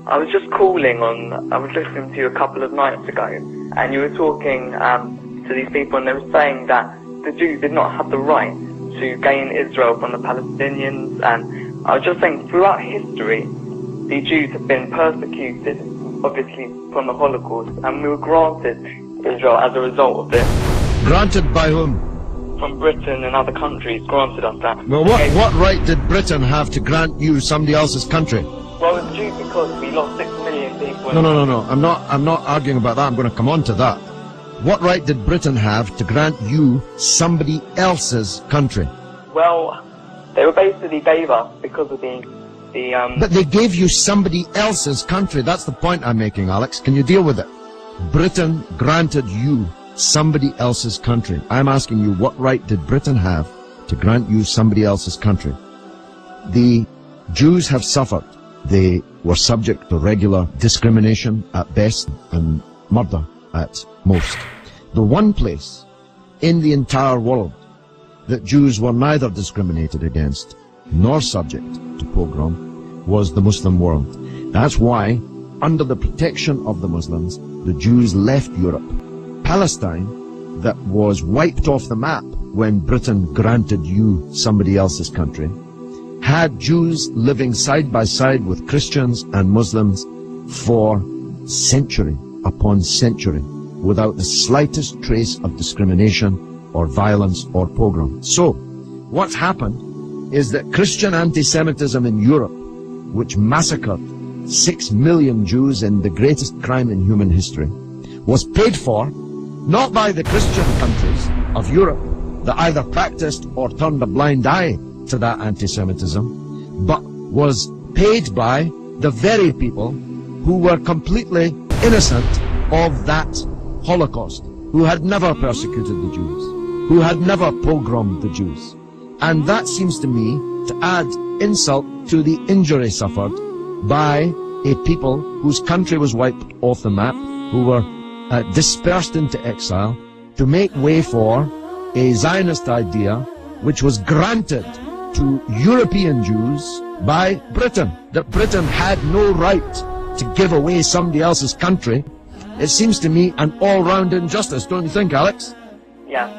I was just calling I was listening to you a couple of nights ago, and you were talking to these people, and they were saying that the Jews did not have the right to gain Israel from the Palestinians, and I was just saying, throughout history, the Jews have been persecuted, obviously, from the Holocaust, and we were granted Israel as a result of this. Granted by whom? From Britain and other countries granted us that. Well, what right did Britain have to grant you somebody else's country? Well, it's due because we lost 6 million people. No. I'm not arguing about that. I'm going to come on to that. What right did Britain have to grant you somebody else's country? Well, they were basically gave us because of the But they gave you somebody else's country. That's the point I'm making, Alex. Can you deal with it? Britain granted you somebody else's country. I'm asking you, what right did Britain have to grant you somebody else's country? The Jews have suffered. They were subject to regular discrimination at best and murder at most. The one place in the entire world that Jews were neither discriminated against nor subject to pogrom was the Muslim world. That's why, under the protection of the Muslims, the Jews left Europe. Palestine, that was wiped off the map when Britain granted you somebody else's country, had Jews living side by side with Christians and Muslims for century upon century without the slightest trace of discrimination or violence or pogrom. So, what's happened is that Christian anti-Semitism in Europe, which massacred 6 million Jews in the greatest crime in human history, was paid for not by the Christian countries of Europe that either practiced or turned a blind eye to that anti-Semitism, but was paid by the very people who were completely innocent of that Holocaust, who had never persecuted the Jews, who had never pogromed the Jews. And that seems to me to add insult to the injury suffered by a people whose country was wiped off the map, who were dispersed into exile, to make way for a Zionist idea which was granted to European Jews by Britain, that Britain had no right to give away somebody else's country. It seems to me an all-round injustice, don't you think, Alex? Yeah.